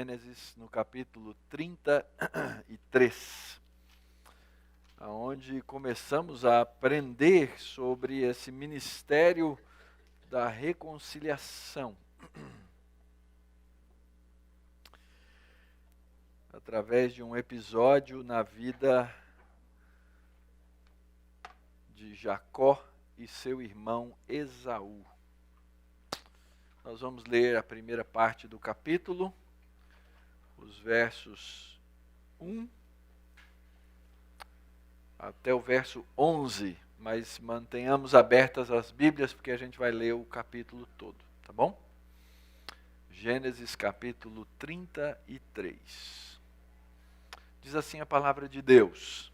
Gênesis, no capítulo 33, onde começamos a aprender sobre esse ministério da reconciliação. Através de um episódio na vida de Jacó e seu irmão Esaú. Nós vamos ler a primeira parte do capítulo, os versos 1 até o verso 11, mas mantenhamos abertas as Bíblias porque a gente vai ler o capítulo todo, tá bom? Gênesis capítulo 33. Diz assim a palavra de Deus: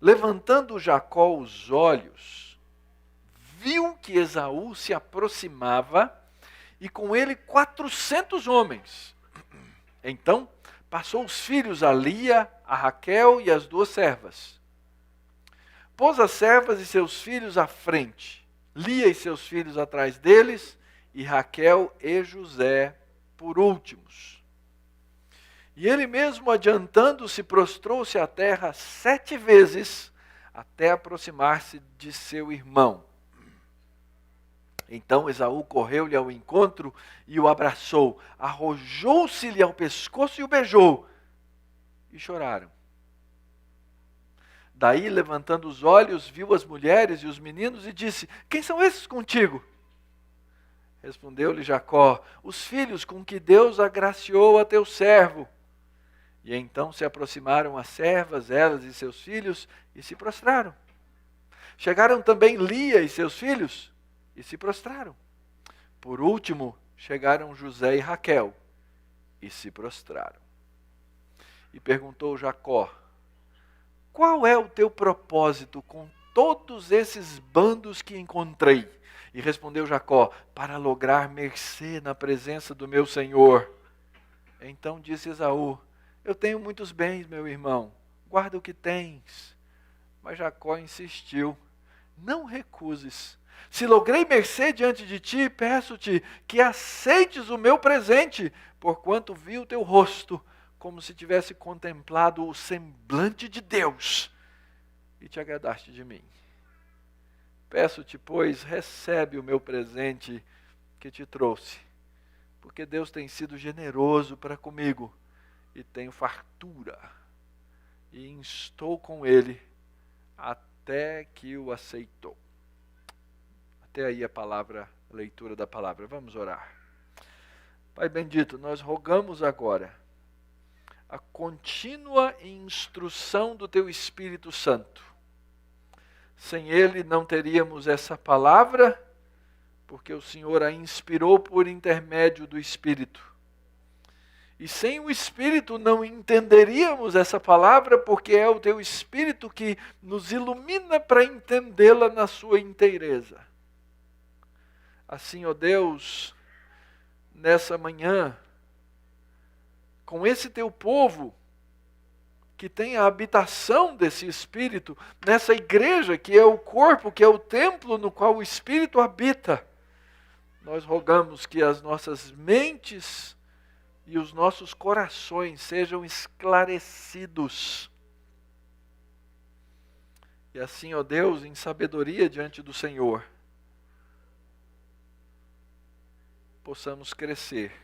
Levantando Jacó os olhos, viu que Esaú se aproximava e com ele 400 homens. Então passou os filhos a Lia, a Raquel e as duas servas. Pôs as servas e seus filhos à frente, Lia e seus filhos atrás deles, e Raquel e José por últimos. E ele mesmo, adiantando-se, prostrou-se à terra 7 vezes, até aproximar-se de seu irmão. Então Esaú correu-lhe ao encontro e o abraçou, arrojou-se-lhe ao pescoço e o beijou, e choraram. Daí, levantando os olhos, viu as mulheres e os meninos e disse: Quem são esses contigo? Respondeu-lhe Jacó: Os filhos com que Deus agraciou a teu servo. E então se aproximaram as servas, elas e seus filhos, e se prostraram. Chegaram também Lia e seus filhos, e se prostraram. Por último, chegaram José e Raquel, e se prostraram. E perguntou Jacó: Qual é o teu propósito com todos esses bandos que encontrei? E respondeu Jacó: Para lograr mercê na presença do meu senhor. Então disse Esaú: Eu tenho muitos bens, meu irmão, guarda o que tens. Mas Jacó insistiu: Não recuses. Se logrei mercê diante de ti, peço-te que aceites o meu presente, porquanto vi o teu rosto, como se tivesse contemplado o semblante de Deus, e te agradaste de mim. Peço-te, pois, recebe o meu presente que te trouxe, porque Deus tem sido generoso para comigo, e tenho fartura, e estou com ele, até que o aceitou. Até aí a leitura da palavra. Vamos orar. Pai bendito, nós rogamos agora a contínua instrução do teu Espírito Santo. Sem ele não teríamos essa palavra, porque o Senhor a inspirou por intermédio do Espírito. E sem o Espírito não entenderíamos essa palavra, porque é o teu Espírito que nos ilumina para entendê-la na sua inteireza. Assim, ó Deus, nessa manhã, com esse teu povo, que tem a habitação desse Espírito, nessa igreja que é o corpo, que é o templo no qual o Espírito habita, nós rogamos que as nossas mentes e os nossos corações sejam esclarecidos. E assim, ó Deus, em sabedoria diante do Senhor, possamos crescer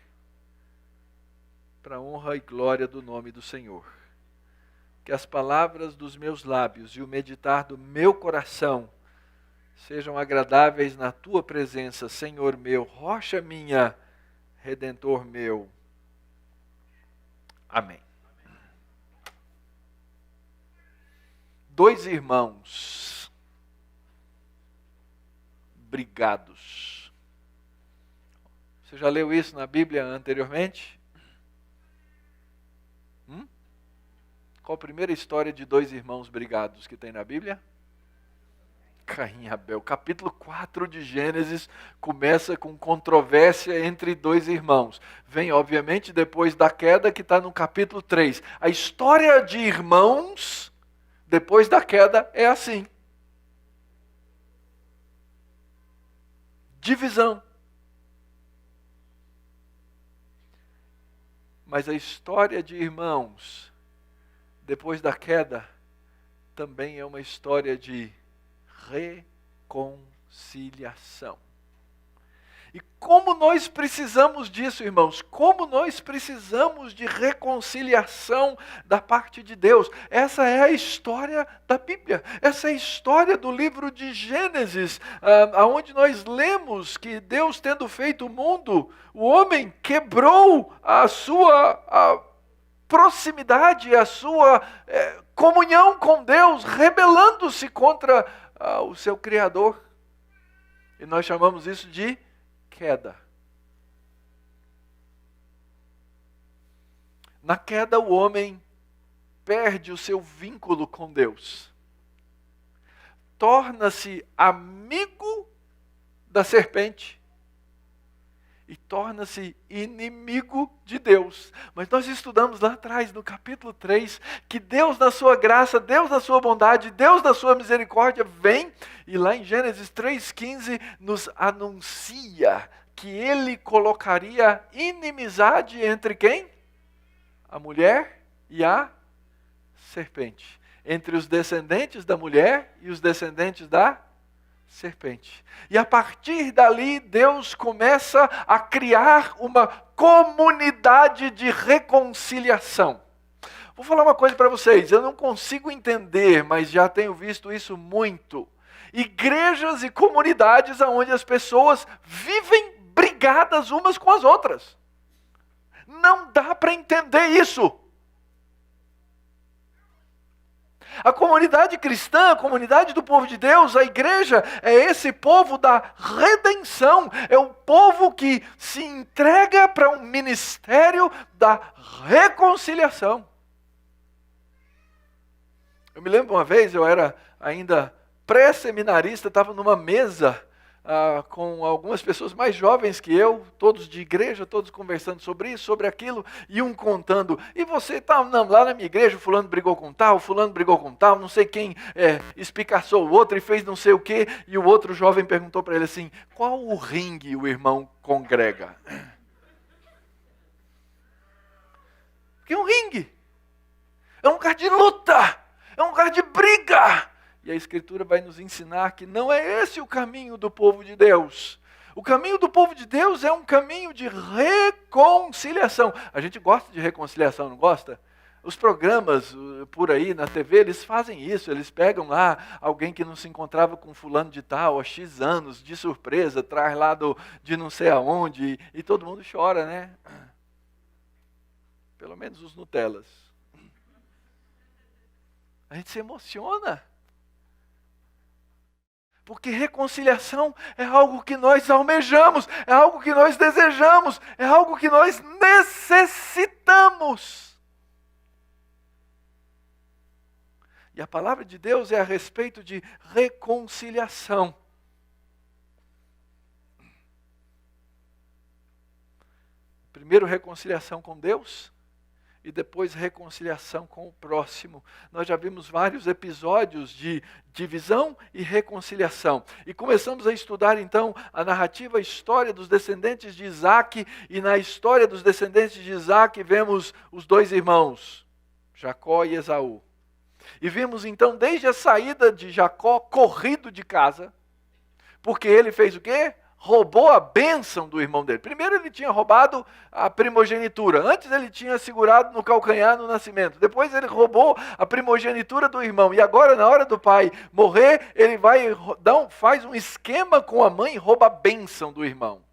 para a honra e glória do nome do Senhor. Que as palavras dos meus lábios e o meditar do meu coração sejam agradáveis na tua presença, Senhor meu, rocha minha, Redentor meu. Amém. 2 irmãos brigados. Você já leu isso na Bíblia anteriormente? Qual a primeira história de 2 irmãos brigados que tem na Bíblia? Caim e Abel. Capítulo 4 de Gênesis começa com controvérsia entre 2 irmãos. Vem, obviamente, depois da queda, que está no capítulo 3. A história de irmãos, depois da queda, é assim. Divisão. Mas a história de irmãos, depois da queda, também é uma história de reconciliação. E como nós precisamos disso, irmãos? Como nós precisamos de reconciliação da parte de Deus? Essa é a história da Bíblia. Essa é a história do livro de Gênesis, onde nós lemos que Deus, tendo feito o mundo, o homem quebrou a sua proximidade, a sua comunhão com Deus, rebelando-se contra o seu Criador. E nós chamamos isso de queda. Na queda, o homem perde o seu vínculo com Deus. Torna-se amigo da serpente e torna-se inimigo de Deus. Mas nós estudamos lá atrás, no capítulo 3, que Deus na sua graça, Deus na sua bondade, Deus na sua misericórdia vem, e lá em Gênesis 3,15 nos anuncia que Ele colocaria inimizade entre quem? A mulher e a serpente. Entre os descendentes da mulher e os descendentes da serpente. E a partir dali, Deus começa a criar uma comunidade de reconciliação. Vou falar uma coisa para vocês, eu não consigo entender, mas já tenho visto isso muito. Igrejas e comunidades onde as pessoas vivem brigadas umas com as outras. Não dá para entender isso. A comunidade cristã, a comunidade do povo de Deus, a igreja, é esse povo da redenção. É o povo que se entrega para um ministério da reconciliação. Eu me lembro uma vez, eu era ainda pré-seminarista, estava numa mesa com algumas pessoas mais jovens que eu, todos de igreja, todos conversando sobre isso, sobre aquilo, e um contando, e você está lá na minha igreja, o fulano brigou com tal, não sei quem espicaçou o outro e fez não sei o quê, e o outro jovem perguntou para ele assim, qual o ringue o irmão congrega? Porque é um ringue, é um lugar de luta, é um lugar de briga. E a Escritura vai nos ensinar que não é esse o caminho do povo de Deus. O caminho do povo de Deus é um caminho de reconciliação. A gente gosta de reconciliação, não gosta? Os programas por aí na TV, eles fazem isso. Eles pegam lá alguém que não se encontrava com fulano de tal há X anos, de surpresa, traz lá de não sei aonde, e todo mundo chora, né? Pelo menos os Nutellas. A gente se emociona. Porque reconciliação é algo que nós almejamos, é algo que nós desejamos, é algo que nós necessitamos. E a palavra de Deus é a respeito de reconciliação. Primeiro, reconciliação com Deus. E depois reconciliação com o próximo. Nós já vimos vários episódios de divisão e reconciliação. E começamos a estudar então a narrativa, a história dos descendentes de Isaac. E na história dos descendentes de Isaac vemos os dois irmãos, Jacó e Esaú. E vimos então desde a saída de Jacó corrido de casa. Porque ele fez o quê? Roubou a bênção do irmão dele. Primeiro ele tinha roubado a primogenitura. Antes ele tinha segurado no calcanhar no nascimento. Depois ele roubou a primogenitura do irmão. E agora, na hora do pai morrer, ele faz um esquema com a mãe e rouba a bênção do irmão.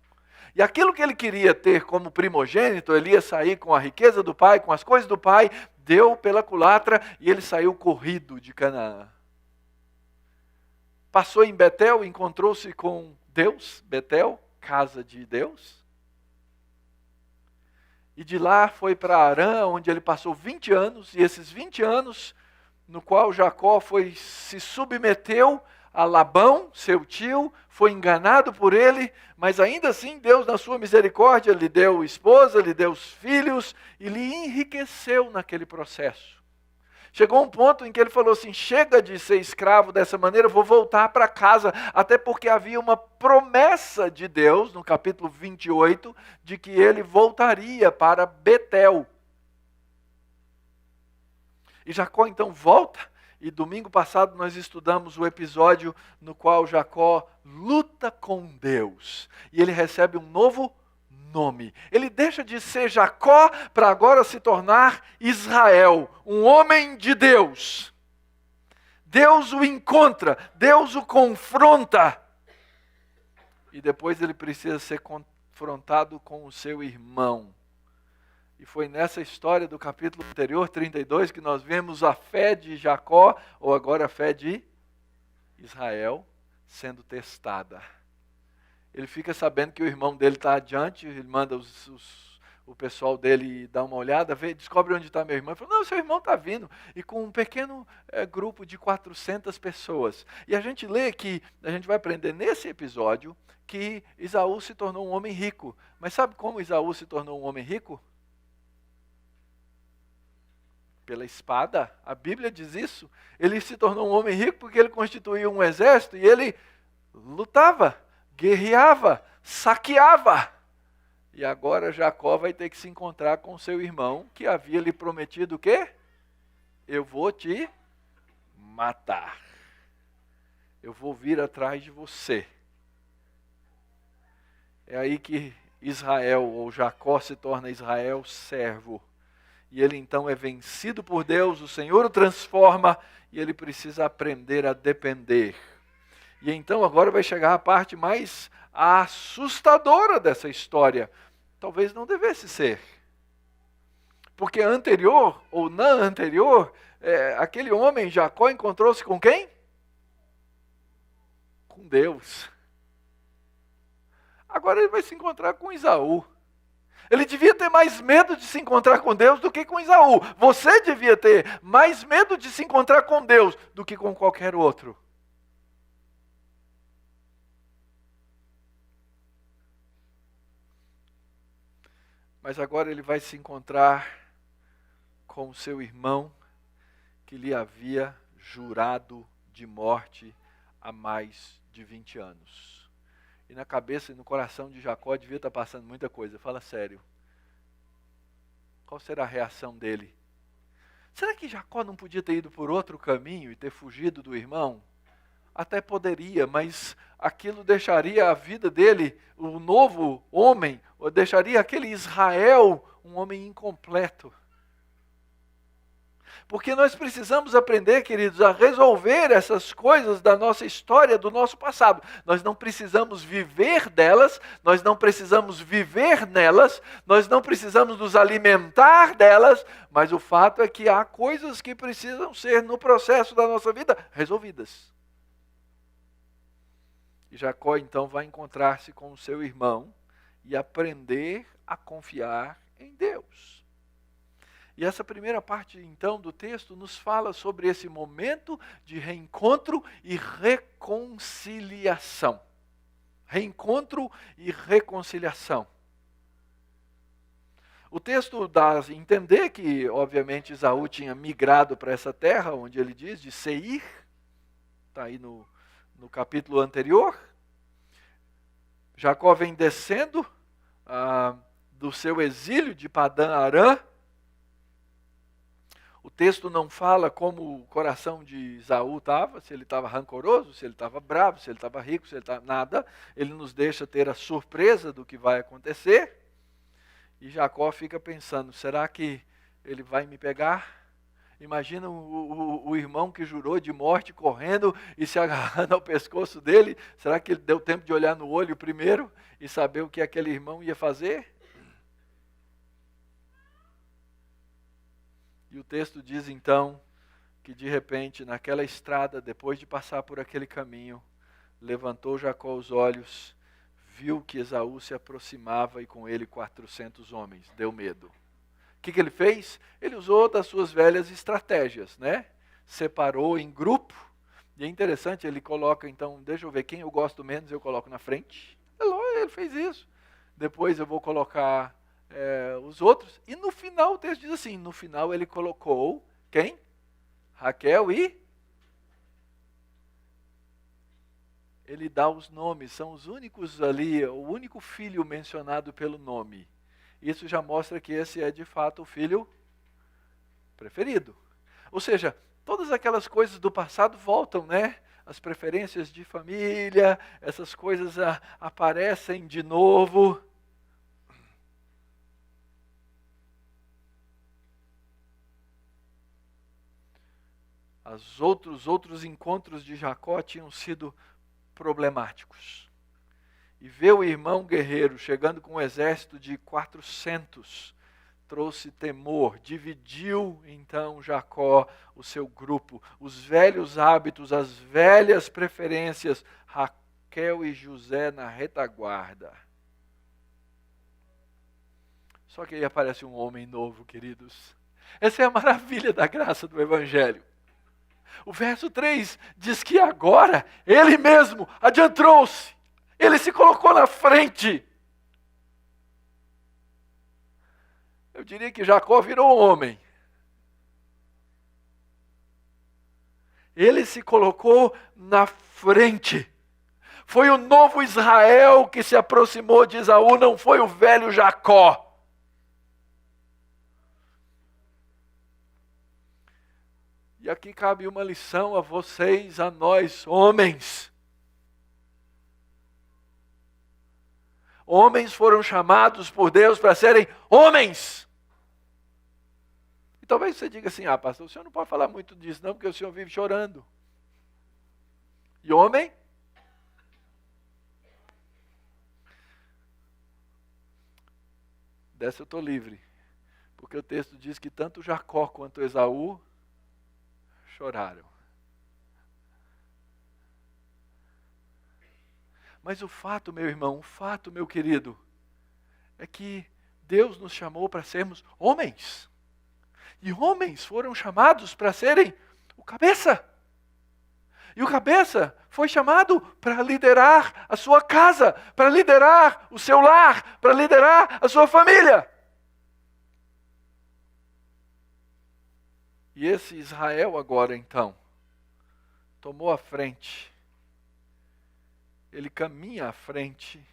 E aquilo que ele queria ter como primogênito, ele ia sair com a riqueza do pai, com as coisas do pai, deu pela culatra e ele saiu corrido de Canaã. Passou em Betel, encontrou-se com Deus, Betel, casa de Deus. E de lá foi para Arã, onde ele passou 20 anos, e esses 20 anos, no qual Jacó se submeteu a Labão, seu tio, foi enganado por ele, mas ainda assim Deus, na sua misericórdia, lhe deu esposa, lhe deu filhos, e lhe enriqueceu naquele processo. Chegou um ponto em que ele falou assim, chega de ser escravo dessa maneira, eu vou voltar para casa, até porque havia uma promessa de Deus, no capítulo 28, de que ele voltaria para Betel. E Jacó então volta, e domingo passado nós estudamos o episódio no qual Jacó luta com Deus, e ele recebe um novo nome. Ele deixa de ser Jacó para agora se tornar Israel, um homem de Deus. Deus o encontra, Deus o confronta. E depois ele precisa ser confrontado com o seu irmão. E foi nessa história do capítulo anterior, 32, que nós vemos a fé de Jacó, ou agora a fé de Israel, sendo testada. Ele fica sabendo que o irmão dele está adiante, ele manda o pessoal dele dar uma olhada, descobre onde está meu irmão. Ele falou, não, seu irmão está vindo, e com um pequeno grupo de 400 pessoas. E a gente lê que, a gente vai aprender nesse episódio, que Esaú se tornou um homem rico. Mas sabe como Esaú se tornou um homem rico? Pela espada. A Bíblia diz isso. Ele se tornou um homem rico porque ele constituiu um exército e ele lutava, guerreava, saqueava. E agora Jacó vai ter que se encontrar com seu irmão, que havia lhe prometido o quê? Eu vou te matar. Eu vou vir atrás de você. É aí que Israel, ou Jacó, se torna Israel servo. E ele então é vencido por Deus, o Senhor o transforma, e ele precisa aprender a depender. E então agora vai chegar a parte mais assustadora dessa história. Talvez não devesse ser. Porque anterior, ou na anterior, aquele homem, Jacó, encontrou-se com quem? Com Deus. Agora ele vai se encontrar com Esaú. Ele devia ter mais medo de se encontrar com Deus do que com Esaú. Você devia ter mais medo de se encontrar com Deus do que com qualquer outro. Mas agora ele vai se encontrar com o seu irmão que lhe havia jurado de morte há mais de 20 anos. E na cabeça e no coração de Jacó devia estar passando muita coisa. Fala sério. Qual será a reação dele? Será que Jacó não podia ter ido por outro caminho e ter fugido do irmão? Até poderia, mas aquilo deixaria a vida dele, o novo homem, ou deixaria aquele Israel um homem incompleto. Porque nós precisamos aprender, queridos, a resolver essas coisas da nossa história, do nosso passado. Nós não precisamos viver delas, nós não precisamos viver nelas, nós não precisamos nos alimentar delas, mas o fato é que há coisas que precisam ser, no processo da nossa vida, resolvidas. E Jacó então vai encontrar-se com o seu irmão e aprender a confiar em Deus. E essa primeira parte, então, do texto nos fala sobre esse momento de reencontro e reconciliação. Reencontro e reconciliação. O texto dá a entender que, obviamente, Esaú tinha migrado para essa terra, onde ele diz, de Seir, está aí no capítulo anterior. Jacó vem descendo do seu exílio de Padã Arã. O texto não fala como o coração de Esaú estava, se ele estava rancoroso, se ele estava bravo, se ele estava rico, se ele estava nada. Ele nos deixa ter a surpresa do que vai acontecer. E Jacó fica pensando, será que ele vai me pegar? Imagina o irmão que jurou de morte correndo e se agarrando ao pescoço dele. Será que ele deu tempo de olhar no olho primeiro e saber o que aquele irmão ia fazer? E o texto diz então que de repente naquela estrada, depois de passar por aquele caminho, levantou Jacó os olhos, viu que Esaú se aproximava e com ele 400 homens. Deu medo. O que ele fez? Ele usou das suas velhas estratégias, né? Separou em grupo. E é interessante, ele coloca então, deixa eu ver quem eu gosto menos, eu coloco na frente. Ele fez isso. Depois eu vou colocar os outros. E no final o texto diz assim, no final ele colocou quem? Raquel e... Ele dá os nomes, são os únicos ali, o único filho mencionado pelo nome. Isso já mostra que esse é de fato o filho preferido. Ou seja, todas aquelas coisas do passado voltam, né? As preferências de família, essas coisas aparecem de novo. Os outros encontros de Jacó tinham sido problemáticos. E ver o irmão guerreiro chegando com um exército de 400 trouxe temor, dividiu então Jacó o seu grupo, os velhos hábitos, as velhas preferências, Raquel e José na retaguarda. Só que aí aparece um homem novo, queridos. Essa é a maravilha da graça do Evangelho. O verso 3 diz que agora ele mesmo adiantou-se, ele se colocou na frente. Eu diria que Jacó virou homem. Ele se colocou na frente. Foi o novo Israel que se aproximou de Esaú, não foi o velho Jacó. E aqui cabe uma lição a vocês, a nós, homens. Homens foram chamados por Deus para serem homens. E talvez você diga assim, pastor, o senhor não pode falar muito disso não, porque o senhor vive chorando. E homem? Dessa eu estou livre. Porque o texto diz que tanto Jacó quanto Esaú choraram. Mas o fato, meu irmão, o fato, meu querido, é que Deus nos chamou para sermos homens. E homens foram chamados para serem o cabeça. E o cabeça foi chamado para liderar a sua casa, para liderar o seu lar, para liderar a sua família. E esse Israel agora, então, tomou a frente. Ele caminha à frente,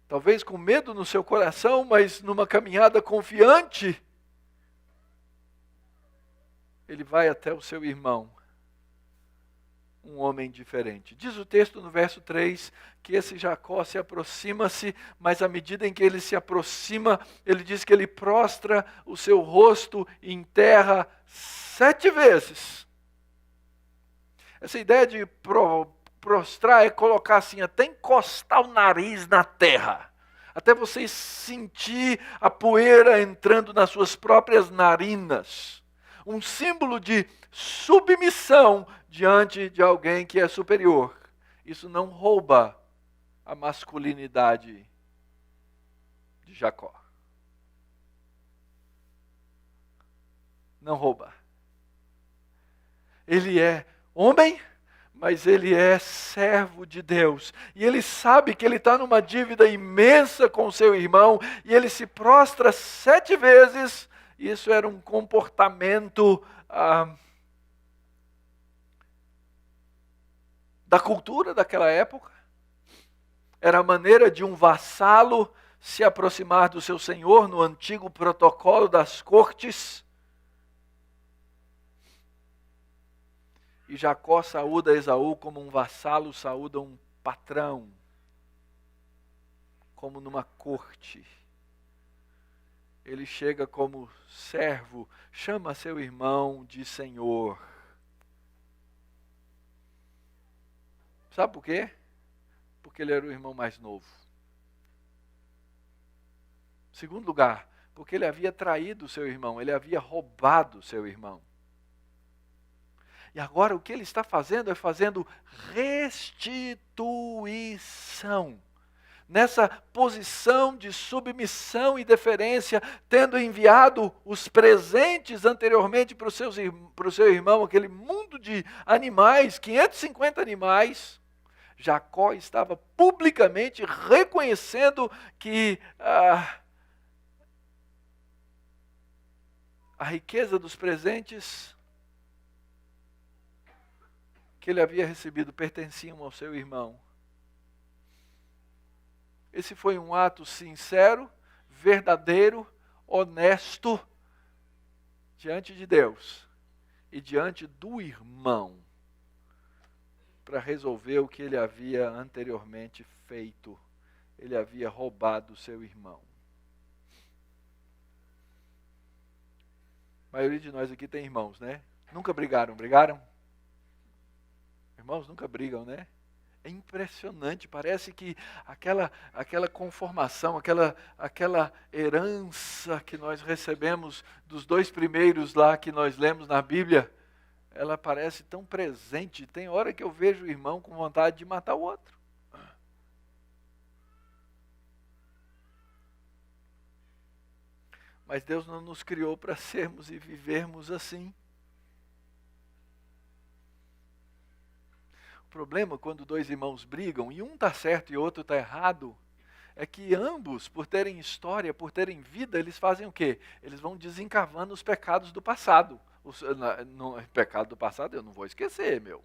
talvez com medo no seu coração, mas numa caminhada confiante. Ele vai até o seu irmão, um homem diferente. Diz o texto no verso 3 que esse Jacó se aproxima-se, mas à medida em que ele se aproxima, ele diz que ele prostra o seu rosto em terra 7 vezes. Essa ideia de prostrar é colocar assim, até encostar o nariz na terra, até você sentir a poeira entrando nas suas próprias narinas. Um símbolo de submissão diante de alguém que é superior. Isso não rouba a masculinidade de Jacó. Não rouba. Ele é homem, mas ele é servo de Deus. E ele sabe que ele está numa dívida imensa com seu irmão, e ele se prostra 7 vezes. Isso era um comportamento da cultura daquela época. Era a maneira de um vassalo se aproximar do seu senhor no antigo protocolo das cortes. E Jacó saúda Esaú como um vassalo saúda um patrão, como numa corte. Ele chega como servo, chama seu irmão de senhor. Sabe por quê? Porque ele era o irmão mais novo. Segundo lugar, porque ele havia traído seu irmão, ele havia roubado seu irmão. E agora o que ele está fazendo é fazendo restituição. Nessa posição de submissão e deferência, tendo enviado os presentes anteriormente para o seu irmão, aquele mundo de animais, 550 animais, Jacó estava publicamente reconhecendo que a riqueza dos presentes que ele havia recebido pertenciam ao seu irmão. Esse foi um ato sincero, verdadeiro, honesto, diante de Deus e diante do irmão, para resolver o que ele havia anteriormente feito. Ele havia roubado seu irmão. A maioria de nós aqui tem irmãos, né? Nunca brigaram, brigaram? Irmãos nunca brigam, né? É impressionante, parece que aquela conformação, aquela herança que nós recebemos dos 2 primeiros lá que nós lemos na Bíblia, ela parece tão presente. Tem hora que eu vejo o irmão com vontade de matar o outro. Mas Deus não nos criou para sermos e vivermos assim. O problema quando 2 irmãos brigam e um está certo e o outro está errado, é que ambos, por terem história, por terem vida, eles fazem o quê? Eles vão desencavando os pecados do passado. No pecado do passado eu não vou esquecer, meu.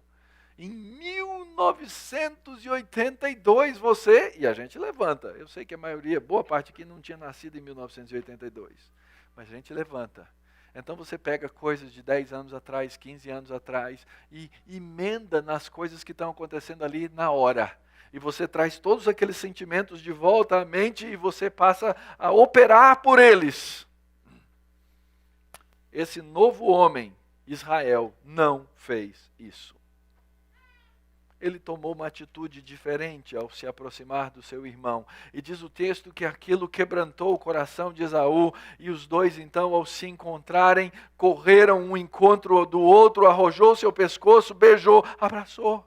Em 1982 você, e a gente levanta, eu sei que a maioria, boa parte aqui não tinha nascido em 1982, mas a gente levanta. Então você pega coisas de 10 anos atrás, 15 anos atrás, e emenda nas coisas que estão acontecendo ali na hora. E você traz todos aqueles sentimentos de volta à mente e você passa a operar por eles. Esse novo homem, Israel, não fez isso. Ele tomou uma atitude diferente ao se aproximar do seu irmão. E diz o texto que aquilo quebrantou o coração de Esaú, e os 2 então, ao se encontrarem, correram um encontro do outro, arrojou seu pescoço, beijou, abraçou.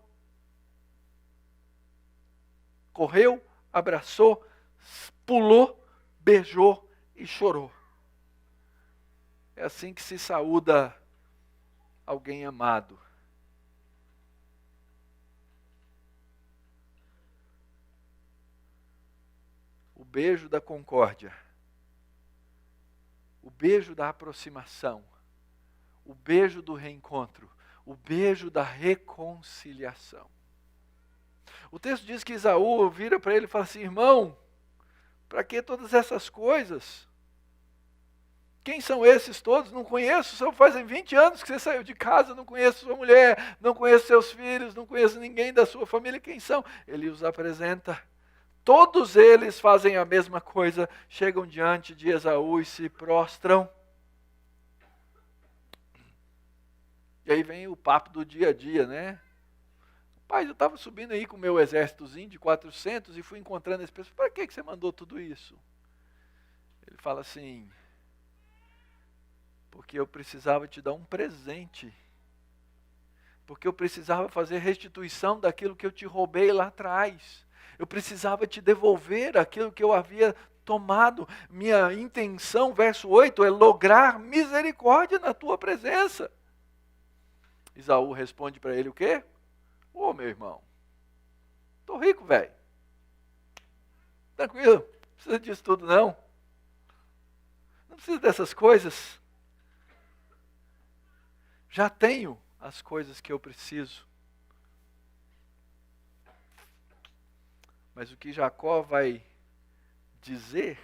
Correu, abraçou, pulou, beijou e chorou. É assim que se saúda alguém amado. O beijo da concórdia, o beijo da aproximação, o beijo do reencontro, o beijo da reconciliação. O texto diz que Esaú vira para ele e fala assim: irmão, para que todas essas coisas? Quem são esses todos? Não conheço, só fazem 20 anos que você saiu de casa, não conheço sua mulher, não conheço seus filhos, não conheço ninguém da sua família, quem são? Ele os apresenta. Todos eles fazem a mesma coisa, chegam diante de Esaú e se prostram. E aí vem o papo do dia a dia, né? Pai, eu estava subindo aí com o meu exércitozinho de 400 e fui encontrando esse pessoal. Para que você mandou tudo isso? Ele fala assim: porque eu precisava te dar um presente. Porque eu precisava fazer restituição daquilo que eu te roubei lá atrás. Eu precisava te devolver aquilo que eu havia tomado. Minha intenção, verso 8, é lograr misericórdia na tua presença. Esaú responde para ele o quê? Ô, meu irmão, estou rico, velho. Tranquilo, não precisa disso tudo não. Não precisa dessas coisas. Já tenho as coisas que eu preciso. Mas o que Jacó vai dizer,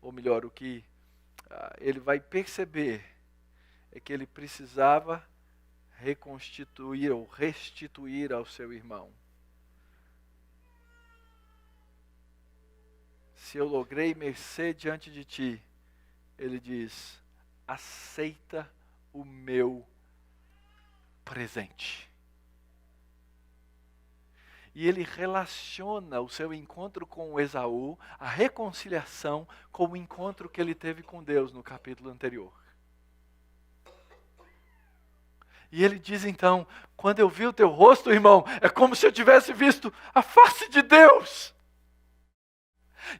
ou melhor, o que ele vai perceber, é que ele precisava reconstituir ou restituir ao seu irmão. Se eu logrei mercê diante de ti, ele diz, aceita o meu presente. E ele relaciona o seu encontro com o Esaú, a reconciliação, com o encontro que ele teve com Deus no capítulo anterior. E ele diz então, quando eu vi o teu rosto, irmão, é como se eu tivesse visto a face de Deus.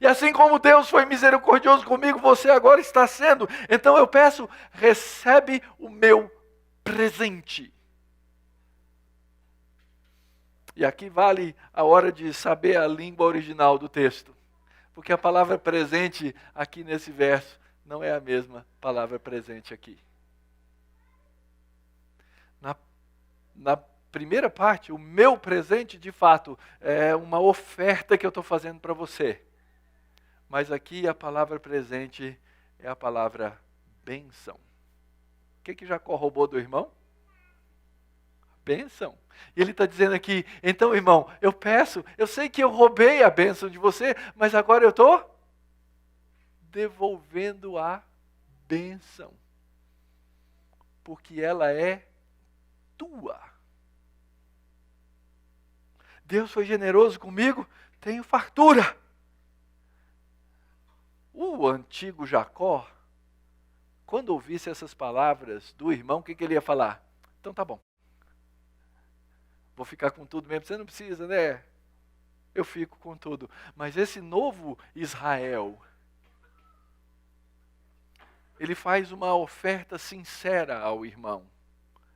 E assim como Deus foi misericordioso comigo, você agora está sendo. Então eu peço, recebe o meu presente. E aqui vale a hora de saber a língua original do texto. Porque a palavra presente aqui nesse verso não é a mesma palavra presente aqui. Na primeira parte, o meu presente, de fato, é uma oferta que eu estou fazendo para você. Mas aqui a palavra presente é a palavra bênção. O que Jacó roubou do irmão? Bênção. E ele está dizendo aqui, então irmão, eu peço, eu sei que eu roubei a bênção de você, mas agora eu estou devolvendo a bênção. Porque ela é tua. Deus foi generoso comigo, tenho fartura. O antigo Jacó, quando ouvisse essas palavras do irmão, o que ele ia falar? Então tá bom. Vou ficar com tudo mesmo, você não precisa, né? Eu fico com tudo. Mas esse novo Israel, ele faz uma oferta sincera ao irmão,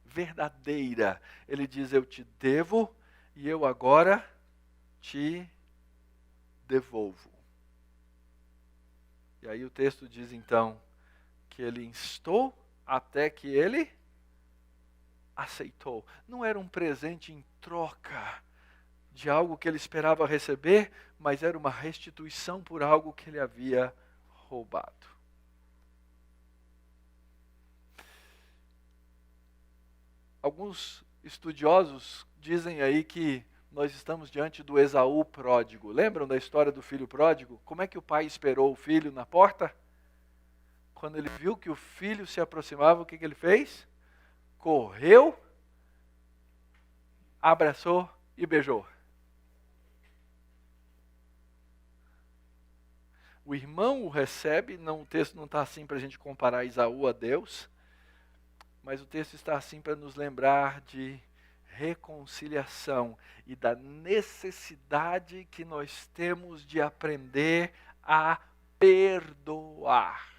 verdadeira. Ele diz, eu te devo e eu agora te devolvo. E aí o texto diz então, que ele instou até que ele aceitou. Não era um presente em troca de algo que ele esperava receber, mas era uma restituição por algo que ele havia roubado. Alguns estudiosos dizem aí que nós estamos diante do Esaú pródigo. Lembram da história do filho pródigo? Como é que o pai esperou o filho na porta? Quando ele viu que o filho se aproximava, o que ele fez? Correu, abraçou e beijou. O irmão o recebe, não, o texto não está assim para a gente comparar Esaú a Deus, mas o texto está assim para nos lembrar de reconciliação e da necessidade que nós temos de aprender a perdoar.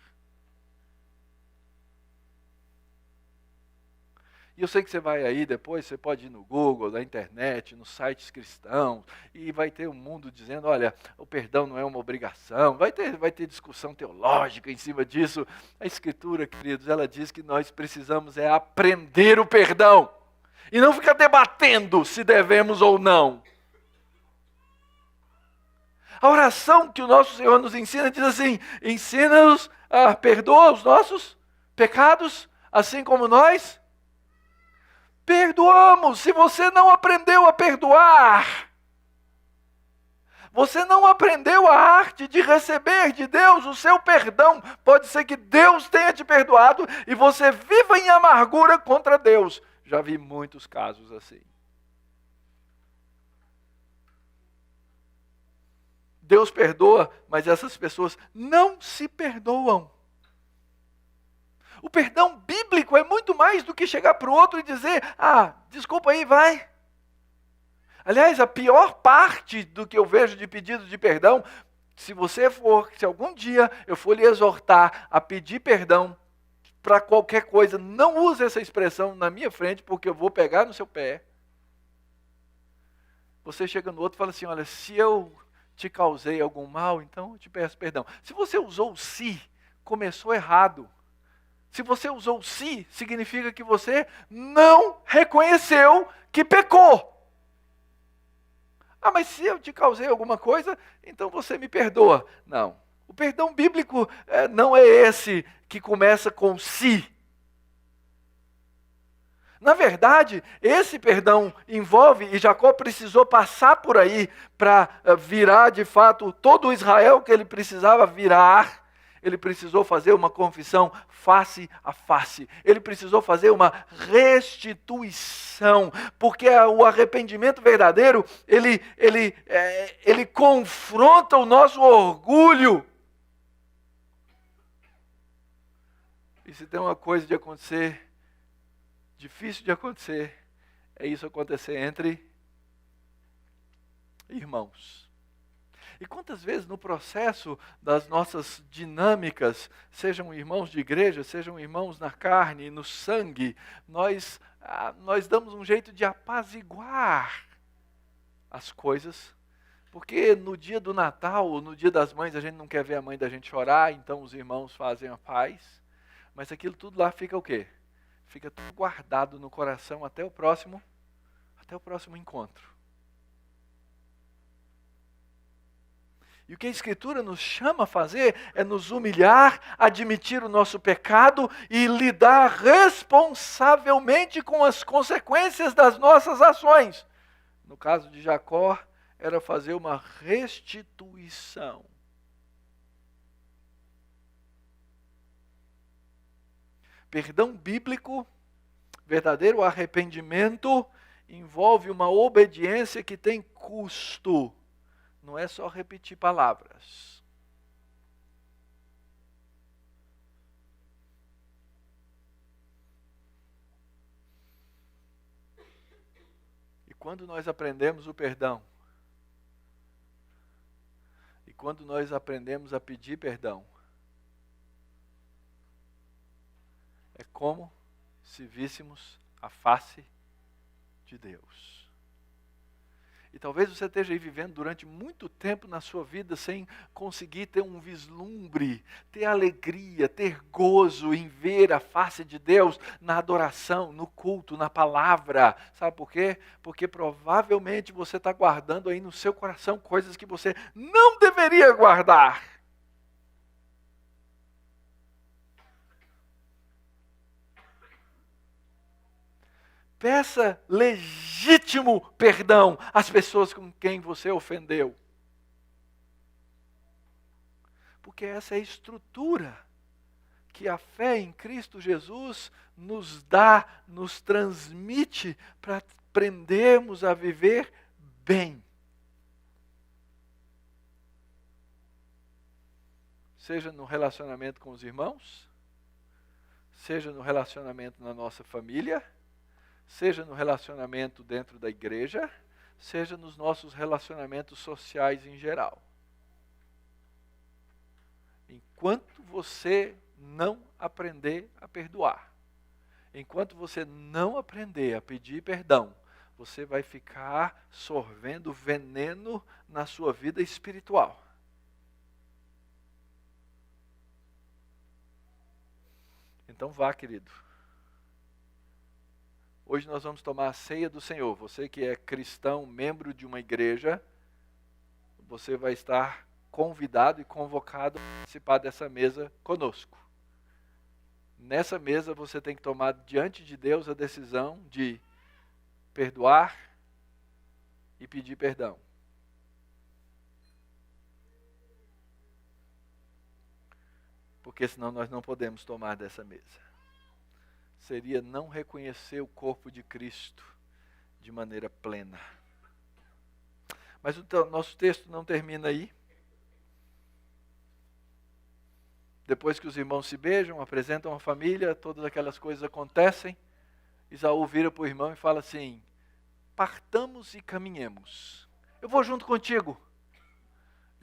E eu sei que você vai aí depois, você pode ir no Google, na internet, nos sites cristãos, e vai ter um mundo dizendo, olha, o perdão não é uma obrigação, vai ter discussão teológica em cima disso. A Escritura, queridos, ela diz que nós precisamos aprender o perdão, e não ficar debatendo se devemos ou não. A oração que o nosso Senhor nos ensina diz assim, ensina-nos a perdoar os nossos pecados, assim como nós perdoamos. Se você não aprendeu a perdoar, você não aprendeu a arte de receber de Deus o seu perdão. Pode ser que Deus tenha te perdoado e você viva em amargura contra Deus. Já vi muitos casos assim. Deus perdoa, mas essas pessoas não se perdoam. O perdão bíblico é muito mais do que chegar para o outro e dizer, desculpa aí, vai. Aliás, a pior parte do que eu vejo de pedido de perdão, se algum dia eu for lhe exortar a pedir perdão para qualquer coisa, não use essa expressão na minha frente, porque eu vou pegar no seu pé. Você chega no outro e fala assim, olha, se eu te causei algum mal, então eu te peço perdão. Se você usou o se, começou errado. Se você usou o se, significa que você não reconheceu que pecou. Mas se eu te causei alguma coisa, então você me perdoa. Não. O perdão bíblico não é esse que começa com si. Na verdade, esse perdão envolve, e Jacó precisou passar por aí para virar de fato todo o Israel que ele precisava virar. Ele precisou fazer uma confissão face a face. Ele precisou fazer uma restituição. Porque o arrependimento verdadeiro, ele confronta o nosso orgulho. E se tem uma coisa de acontecer, difícil de acontecer, é isso acontecer entre irmãos. E quantas vezes no processo das nossas dinâmicas, sejam irmãos de igreja, sejam irmãos na carne, no sangue, nós damos um jeito de apaziguar as coisas, porque no dia do Natal, ou no dia das mães, a gente não quer ver a mãe da gente chorar, então os irmãos fazem a paz, mas aquilo tudo lá fica o quê? Fica tudo guardado no coração até o próximo Até o próximo encontro. E o que a Escritura nos chama a fazer é nos humilhar, admitir o nosso pecado e lidar responsavelmente com as consequências das nossas ações. No caso de Jacó, era fazer uma restituição. Perdão bíblico, verdadeiro arrependimento, envolve uma obediência que tem custo. Não é só repetir palavras. E quando nós aprendemos o perdão, e quando nós aprendemos a pedir perdão, é como se víssemos a face de Deus. E talvez você esteja aí vivendo durante muito tempo na sua vida sem conseguir ter um vislumbre, ter alegria, ter gozo em ver a face de Deus na adoração, no culto, na palavra. Sabe por quê? Porque provavelmente você está guardando aí no seu coração coisas que você não deveria guardar. Peça legítimo perdão às pessoas com quem você ofendeu. Porque essa é a estrutura que a fé em Cristo Jesus nos dá, nos transmite para aprendermos a viver bem. Seja no relacionamento com os irmãos, seja no relacionamento na nossa família, seja no relacionamento dentro da igreja, seja nos nossos relacionamentos sociais em geral. Enquanto você não aprender a perdoar, enquanto você não aprender a pedir perdão, você vai ficar sorvendo veneno na sua vida espiritual. Então vá, querido. Hoje nós vamos tomar a ceia do Senhor. Você que é cristão, membro de uma igreja, você vai estar convidado e convocado a participar dessa mesa conosco. Nessa mesa você tem que tomar diante de Deus a decisão de perdoar e pedir perdão. Porque senão nós não podemos tomar dessa mesa. Seria não reconhecer o corpo de Cristo de maneira plena. Mas o nosso texto não termina aí. Depois que os irmãos se beijam, apresentam a família, todas aquelas coisas acontecem, Esaú vira para o irmão e fala assim: partamos e caminhemos. Eu vou junto contigo.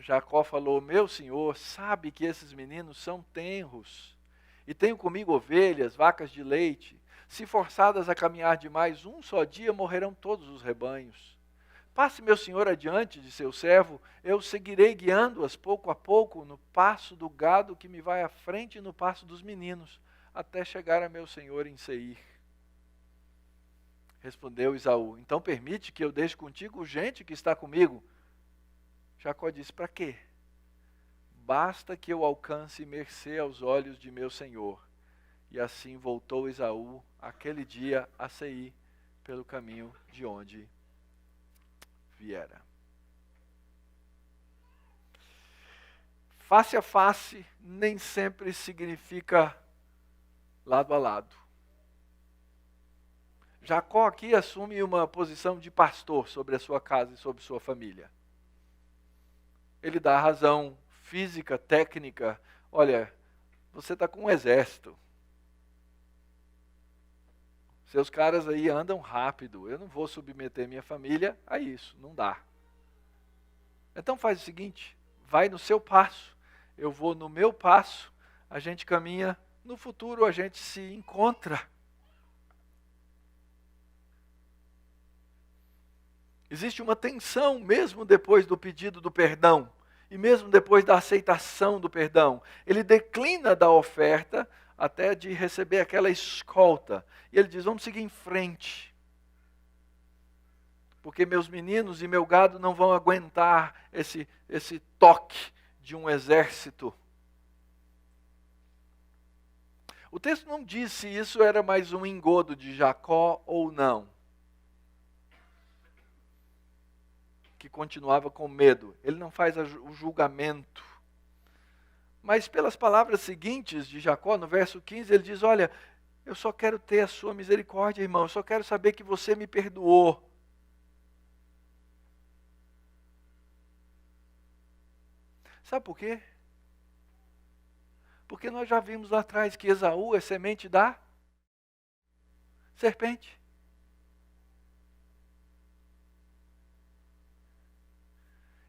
Jacó falou: meu senhor sabe que esses meninos são tenros. E tenho comigo ovelhas, vacas de leite. Se forçadas a caminhar demais um só dia, morrerão todos os rebanhos. Passe meu senhor adiante de seu servo, eu seguirei guiando-as pouco a pouco no passo do gado que me vai à frente e no passo dos meninos, até chegar a meu senhor em Seir. Respondeu Esaú: então permite que eu deixe contigo gente que está comigo. Jacó disse: para quê? Basta que eu alcance mercê aos olhos de meu senhor. E assim voltou Esaú aquele dia a Seir pelo caminho de onde viera. Face a face nem sempre significa lado a lado. Jacó aqui assume uma posição de pastor sobre a sua casa e sobre sua família. Ele dá razão física, técnica. Olha, você está com um exército. Seus caras aí andam rápido. Eu não vou submeter minha família a isso. Não dá. Então faz o seguinte: vai no seu passo. Eu vou no meu passo. A gente caminha. No futuro a gente se encontra. Existe uma tensão mesmo depois do pedido do perdão. E mesmo depois da aceitação do perdão, ele declina da oferta até de receber aquela escolta. E ele diz: vamos seguir em frente. porque meus meninos e meu gado não vão aguentar esse toque de um exército. O texto não diz se isso era mais um engodo de Jacó ou não, que continuava com medo. Ele não faz o julgamento. Mas pelas palavras seguintes de Jacó, no verso 15, ele diz, olha, eu só quero ter a sua misericórdia, irmão, eu só quero saber que você me perdoou. Sabe por quê? Porque nós já vimos lá atrás que Esaú é semente da serpente.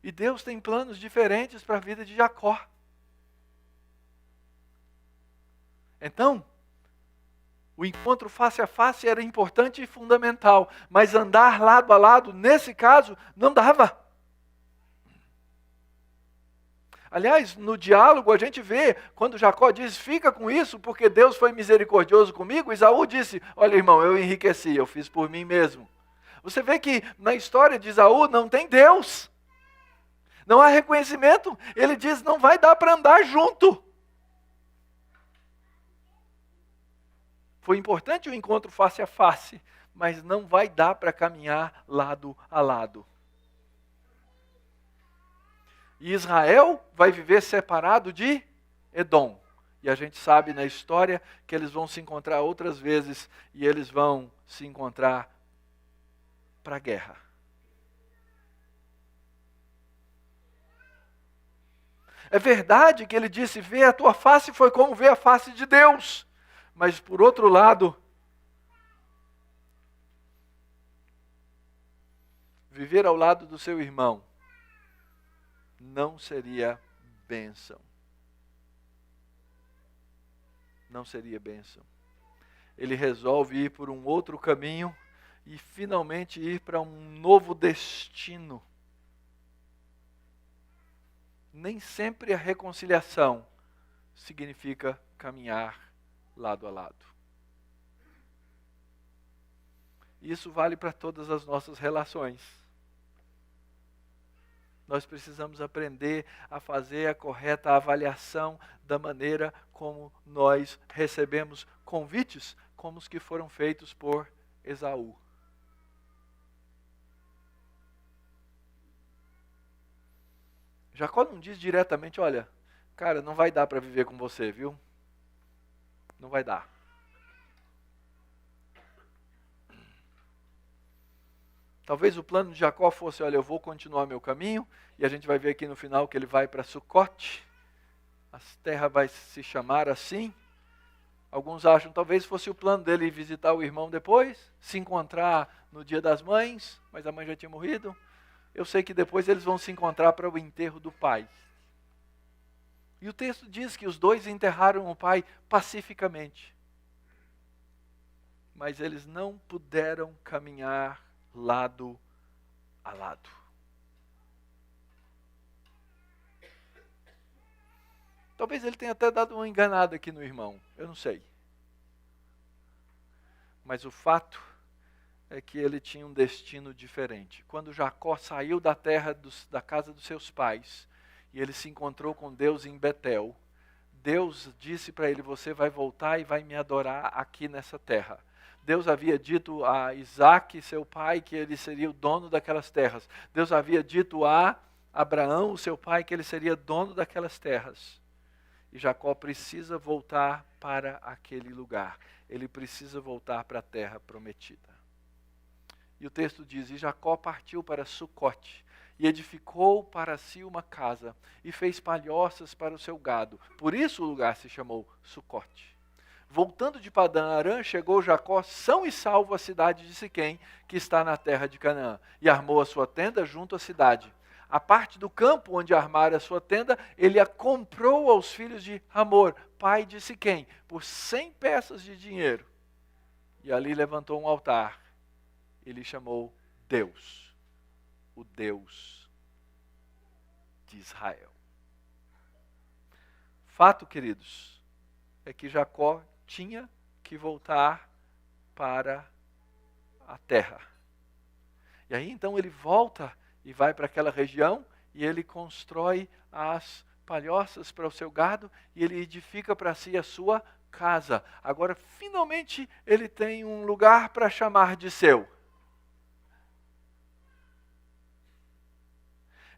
E Deus tem planos diferentes para a vida de Jacó. Então, o encontro face a face era importante e fundamental, mas andar lado a lado, nesse caso, não dava. Aliás, no diálogo a gente vê, quando Jacó diz, fica com isso, porque Deus foi misericordioso comigo, Esaú disse, olha irmão, eu enriqueci, eu fiz por mim mesmo. Você vê que na história de Esaú não tem Deus. Não há reconhecimento. Ele diz, não vai dar para andar junto. Foi importante o encontro face a face, mas não vai dar para caminhar lado a lado. E Israel vai viver separado de Edom. E a gente sabe na história que eles vão se encontrar outras vezes e eles vão se encontrar para a guerra. É verdade que ele disse, ver a tua face foi como ver a face de Deus. Mas por outro lado, viver ao lado do seu irmão não seria bênção. Não seria bênção. Ele resolve ir por um outro caminho e finalmente ir para um novo destino. Nem sempre a reconciliação significa caminhar lado a lado. Isso vale para todas as nossas relações. Nós precisamos aprender a fazer a correta avaliação da maneira como nós recebemos convites, como os que foram feitos por Esaú. Jacó não diz diretamente, olha, cara, não vai dar para viver com você, viu? Não vai dar. Talvez o plano de Jacó fosse, olha, eu vou continuar meu caminho, e a gente vai ver aqui no final que ele vai para Sucote, a terra vai se chamar assim. Alguns acham, talvez fosse o plano dele visitar o irmão depois, se encontrar no dia das mães, mas a mãe já tinha morrido. Eu sei que depois eles vão se encontrar para o enterro do pai. E o texto diz que os dois enterraram o pai pacificamente. Mas eles não puderam caminhar lado a lado. Talvez ele tenha até dado uma enganada aqui no irmão, eu não sei. Mas o fato é que ele tinha um destino diferente. Quando Jacó saiu da terra da casa dos seus pais, e ele se encontrou com Deus em Betel, Deus disse para ele, você vai voltar e vai me adorar aqui nessa terra. Deus havia dito a Isaac, seu pai, que ele seria o dono daquelas terras. Deus havia dito a Abraão, seu pai, que ele seria dono daquelas terras. E Jacó precisa voltar para aquele lugar. Ele precisa voltar para a terra prometida. E o texto diz, e Jacó partiu para Sucote, e edificou para si uma casa, e fez palhoças para o seu gado. Por isso o lugar se chamou Sucote. Voltando de Padã Arã, chegou Jacó são e salvo à cidade de Siquém, que está na terra de Canaã, e armou a sua tenda junto à cidade. A parte do campo onde armara a sua tenda, ele a comprou aos filhos de Hamor, pai de Siquém, por 100 peças de dinheiro. E ali levantou um altar. Ele chamou Deus, o Deus de Israel. Fato, queridos, é que Jacó tinha que voltar para a terra. E aí então ele volta e vai para aquela região e ele constrói as palhoças para o seu gado e ele edifica para si a sua casa. Agora, finalmente, ele tem um lugar para chamar de seu.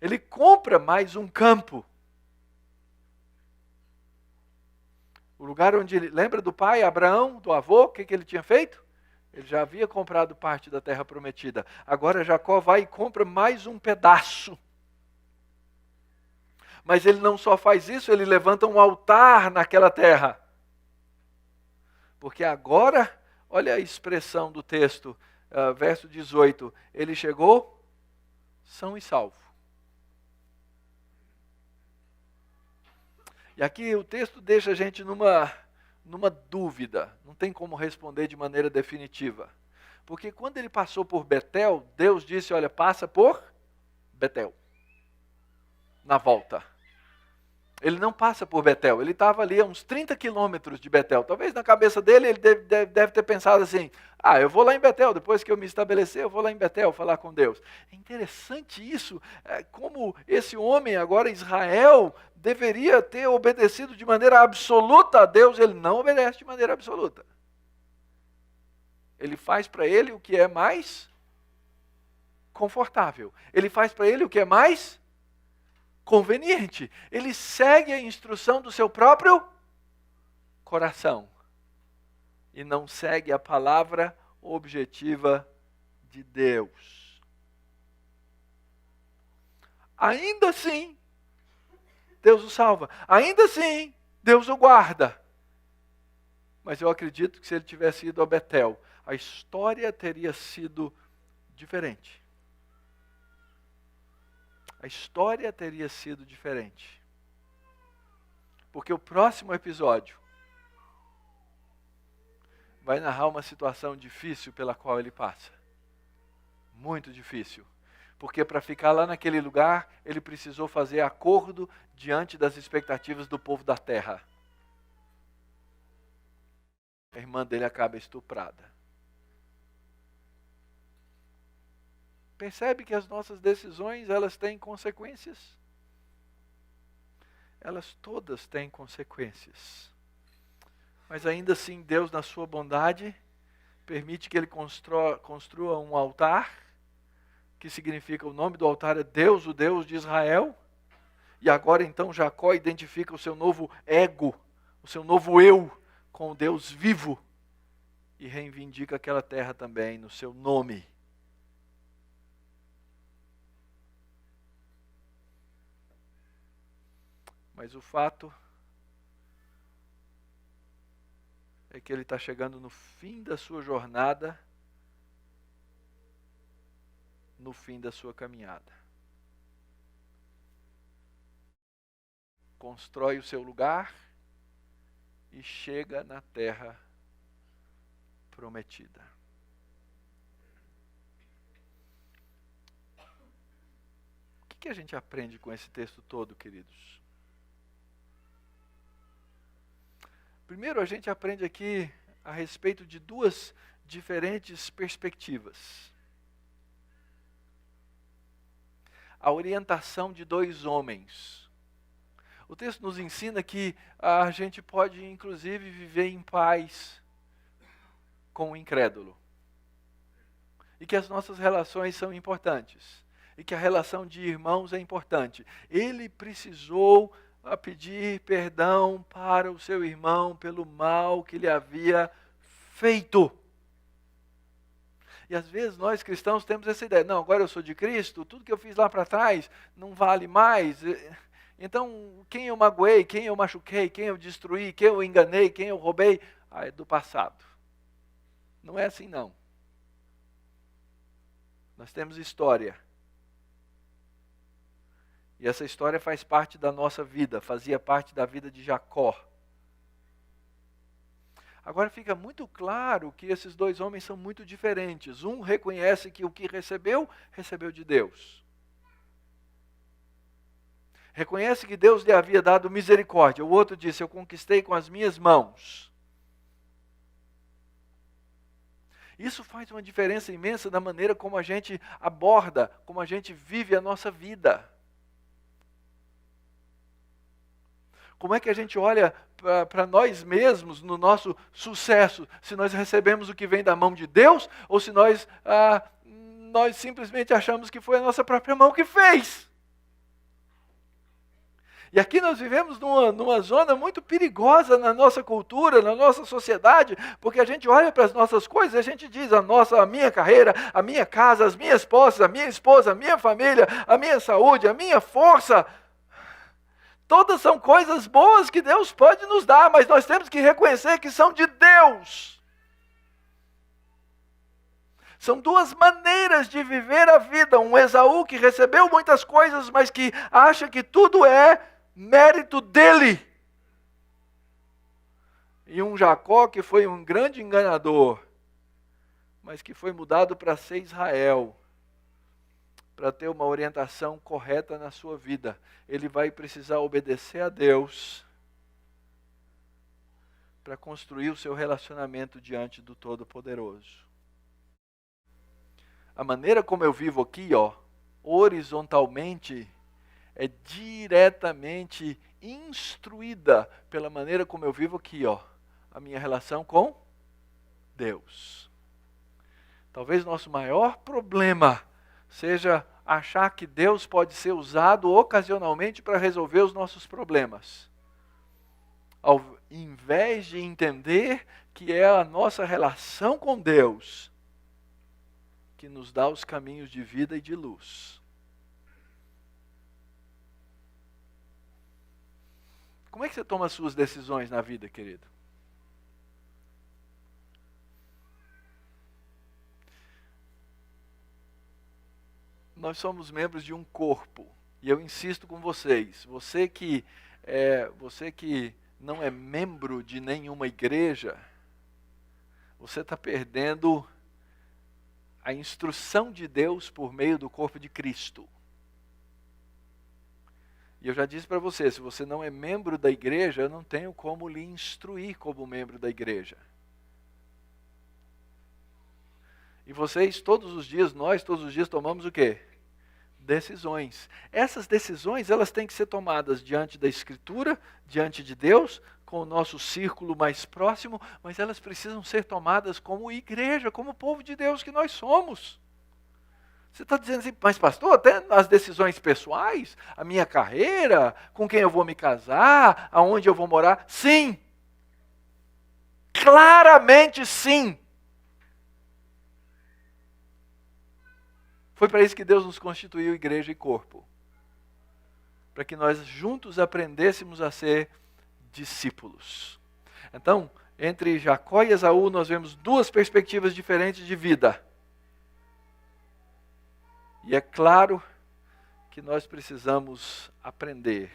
Ele compra mais um campo. O lugar onde ele... Lembra do pai, Abraão, do avô? O que ele tinha feito? Ele já havia comprado parte da terra prometida. Agora Jacó vai e compra mais um pedaço. Mas ele não só faz isso, ele levanta um altar naquela terra. Porque agora, olha a expressão do texto, verso 18. Ele chegou são e salvo. E aqui o texto deixa a gente numa dúvida. Não tem como responder de maneira definitiva. Porque quando ele passou por Betel, Deus disse, olha, passa por Betel. Na volta. Ele não passa por Betel, ele estava ali a uns 30 quilômetros de Betel. Talvez na cabeça dele ele deve ter pensado assim, eu vou lá em Betel, depois que eu me estabelecer, eu vou lá em Betel falar com Deus. É interessante isso, como esse homem agora, Israel, deveria ter obedecido de maneira absoluta a Deus, ele não obedece de maneira absoluta. Ele faz para ele o que é mais confortável. Ele faz para ele o que é mais conveniente. Ele segue a instrução do seu próprio coração. E não segue a palavra objetiva de Deus. Ainda assim, Deus o salva. Ainda assim, Deus o guarda. Mas eu acredito que se ele tivesse ido a Betel, a história teria sido diferente. A história teria sido diferente. Porque o próximo episódio vai narrar uma situação difícil pela qual ele passa. Muito difícil. Porque para ficar lá naquele lugar, ele precisou fazer acordo diante das expectativas do povo da terra. A irmã dele acaba estuprada. Percebe que as nossas decisões, elas têm consequências? Elas todas têm consequências. Mas ainda assim, Deus, na sua bondade, permite que ele construa um altar, que significa, o nome do altar é Deus, o Deus de Israel. E agora então Jacó identifica o seu novo ego, o seu novo eu, com o Deus vivo. E reivindica aquela terra também no seu nome. Mas o fato é que ele está chegando no fim da sua jornada, no fim da sua caminhada. Constrói o seu lugar e chega na terra prometida. O que a gente aprende com esse texto todo, queridos? Primeiro, a gente aprende aqui a respeito de duas diferentes perspectivas. A orientação de dois homens. O texto nos ensina que a gente pode, inclusive, viver em paz com o incrédulo. E que as nossas relações são importantes. E que a relação de irmãos é importante. Ele precisou pedir perdão para o seu irmão pelo mal que lhe havia feito. E às vezes nós cristãos temos essa ideia, não, agora eu sou de Cristo, tudo que eu fiz lá para trás não vale mais. Então, quem eu magoei, quem eu machuquei, quem eu destruí, quem eu enganei, quem eu roubei, é do passado. Não é assim não. Nós temos história. E essa história faz parte da nossa vida, fazia parte da vida de Jacó. Agora fica muito claro que esses dois homens são muito diferentes. Um reconhece que o que recebeu, recebeu de Deus. Reconhece que Deus lhe havia dado misericórdia. O outro disse, eu conquistei com as minhas mãos. Isso faz uma diferença imensa na maneira como a gente aborda, como a gente vive a nossa vida. Como é que a gente olha para nós mesmos no nosso sucesso? Se nós recebemos o que vem da mão de Deus ou se nós simplesmente achamos que foi a nossa própria mão que fez. E aqui nós vivemos numa zona muito perigosa na nossa cultura, na nossa sociedade, porque a gente olha para as nossas coisas e a gente diz a minha carreira, a minha casa, as minhas posses, a minha esposa, a minha família, a minha saúde, a minha força. Todas são coisas boas que Deus pode nos dar, mas nós temos que reconhecer que são de Deus. São duas maneiras de viver a vida. Um Esaú que recebeu muitas coisas, mas que acha que tudo é mérito dele. E um Jacó que foi um grande enganador, mas que foi mudado para ser Israel, para ter uma orientação correta na sua vida. Ele vai precisar obedecer a Deus para construir o seu relacionamento diante do Todo-Poderoso. A maneira como eu vivo aqui, horizontalmente, é diretamente instruída pela maneira como eu vivo aqui, a minha relação com Deus. Talvez nosso maior problema seja achar que Deus pode ser usado ocasionalmente para resolver os nossos problemas, ao invés de entender que é a nossa relação com Deus que nos dá os caminhos de vida e de luz. Como é que você toma as suas decisões na vida, querido? Nós somos membros de um corpo, e eu insisto com vocês, você que não é membro de nenhuma igreja, você está perdendo a instrução de Deus por meio do corpo de Cristo. E eu já disse para você, se você não é membro da igreja, eu não tenho como lhe instruir como membro da igreja. E vocês, nós todos os dias tomamos o quê? Decisões. Essas decisões, elas têm que ser tomadas diante da Escritura, diante de Deus, com o nosso círculo mais próximo, mas elas precisam ser tomadas como igreja, como povo de Deus que nós somos. Você está dizendo assim, mas pastor, até nas decisões pessoais, a minha carreira, com quem eu vou me casar, aonde eu vou morar? Sim! Claramente sim! Foi para isso que Deus nos constituiu igreja e corpo. Para que nós juntos aprendêssemos a ser discípulos. Então, entre Jacó e Esaú, nós vemos duas perspectivas diferentes de vida. E é claro que nós precisamos aprender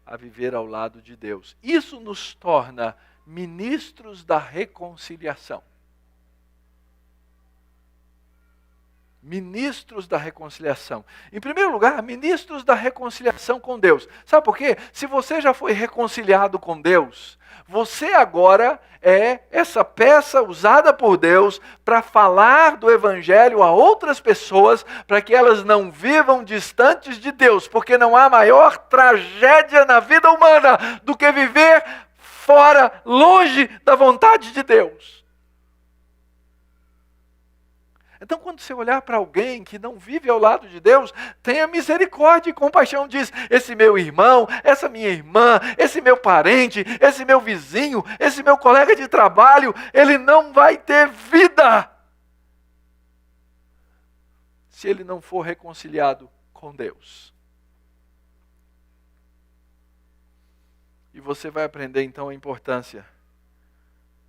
a viver ao lado de Deus. Isso nos torna ministros da reconciliação. Ministros da reconciliação. Em primeiro lugar, ministros da reconciliação com Deus. Sabe por quê? Se você já foi reconciliado com Deus, você agora é essa peça usada por Deus para falar do Evangelho a outras pessoas, para que elas não vivam distantes de Deus, porque não há maior tragédia na vida humana do que viver fora, longe da vontade de Deus. Então, quando você olhar para alguém que não vive ao lado de Deus, tenha misericórdia e compaixão. Diz, esse meu irmão, essa minha irmã, esse meu parente, esse meu vizinho, esse meu colega de trabalho, ele não vai ter vida se ele não for reconciliado com Deus. E você vai aprender então a importância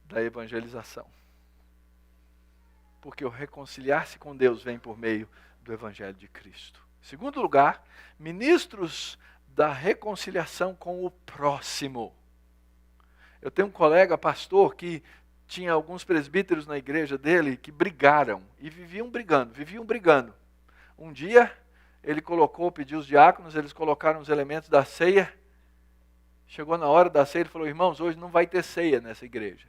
da evangelização. Porque o reconciliar-se com Deus vem por meio do Evangelho de Cristo. Em segundo lugar, ministros da reconciliação com o próximo. Eu tenho um colega pastor que tinha alguns presbíteros na igreja dele que brigaram e viviam brigando. Um dia, ele pediu os diáconos, eles colocaram os elementos da ceia. Chegou na hora da ceia, ele falou, irmãos, hoje não vai ter ceia nessa igreja.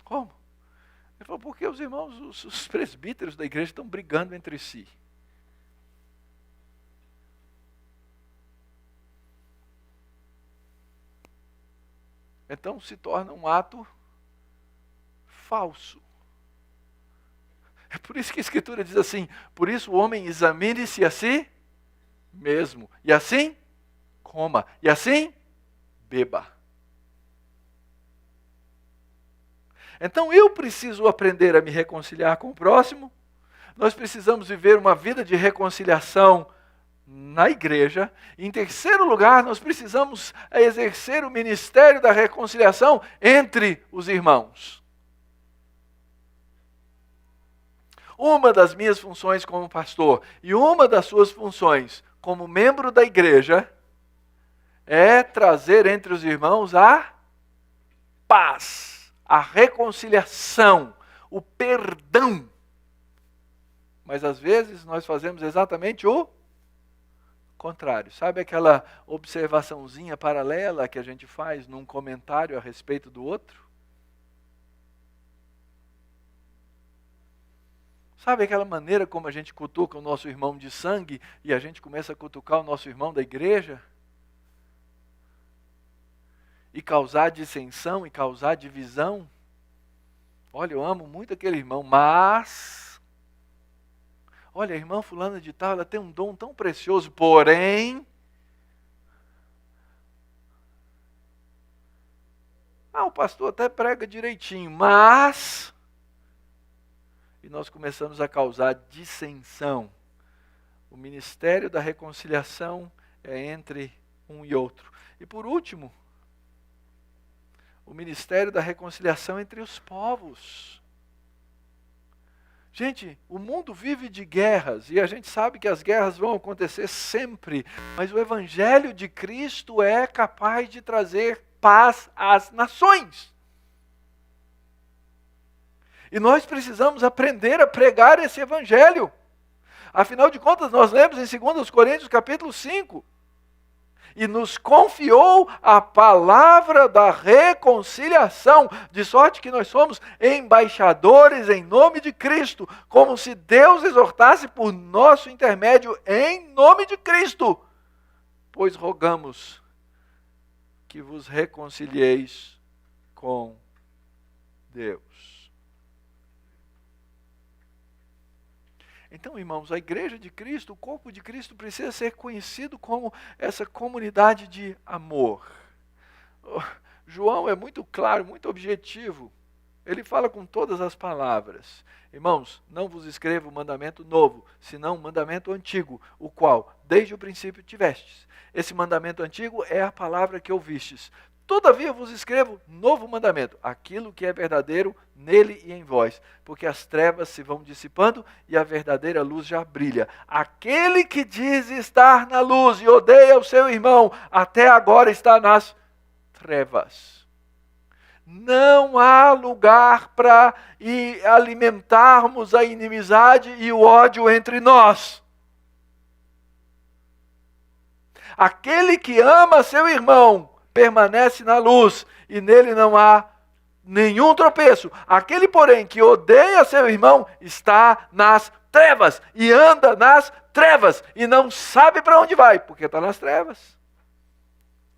Como? Ele falou, porque os irmãos, os presbíteros da igreja estão brigando entre si. Então se torna um ato falso. É por isso que a Escritura diz assim, por isso o homem examine-se a si mesmo, e assim coma, e assim beba. Então eu preciso aprender a me reconciliar com o próximo, nós precisamos viver uma vida de reconciliação na igreja. Em terceiro lugar, nós precisamos exercer o ministério da reconciliação entre os irmãos. Uma das minhas funções como pastor e uma das suas funções como membro da igreja é trazer entre os irmãos a paz, a reconciliação, o perdão. Mas às vezes nós fazemos exatamente o contrário. Sabe aquela observaçãozinha paralela que a gente faz num comentário a respeito do outro? Sabe aquela maneira como a gente cutuca o nosso irmão de sangue e a gente começa a cutucar o nosso irmão da igreja? E causar dissensão e causar divisão? Olha, eu amo muito aquele irmão, mas... olha, a irmã fulana de tal, ela tem um dom tão precioso, porém... o pastor até prega direitinho, mas... e nós começamos a causar dissensão. O ministério da reconciliação é entre um e outro. E por último, o ministério da reconciliação entre os povos. Gente, o mundo vive de guerras, e a gente sabe que as guerras vão acontecer sempre, mas o Evangelho de Cristo é capaz de trazer paz às nações. E nós precisamos aprender a pregar esse Evangelho. Afinal de contas, nós lemos em 2 Coríntios capítulo 5, e nos confiou a palavra da reconciliação, de sorte que nós somos embaixadores em nome de Cristo, como se Deus exortasse por nosso intermédio em nome de Cristo. Pois rogamos que vos reconcilieis com Deus. Então, irmãos, a igreja de Cristo, o corpo de Cristo precisa ser conhecido como essa comunidade de amor. João é muito claro, muito objetivo. Ele fala com todas as palavras. Irmãos, não vos escrevo um mandamento novo, senão um mandamento antigo, o qual desde o princípio tivestes. Esse mandamento antigo é a palavra que ouvistes. Todavia vos escrevo novo mandamento, aquilo que é verdadeiro nele e em vós, porque as trevas se vão dissipando e a verdadeira luz já brilha. Aquele que diz estar na luz e odeia o seu irmão, até agora está nas trevas. Não há lugar para alimentarmos a inimizade e o ódio entre nós. Aquele que ama seu irmão permanece na luz, e nele não há nenhum tropeço. Aquele, porém, que odeia seu irmão, está nas trevas, e anda nas trevas, e não sabe para onde vai, porque está nas trevas.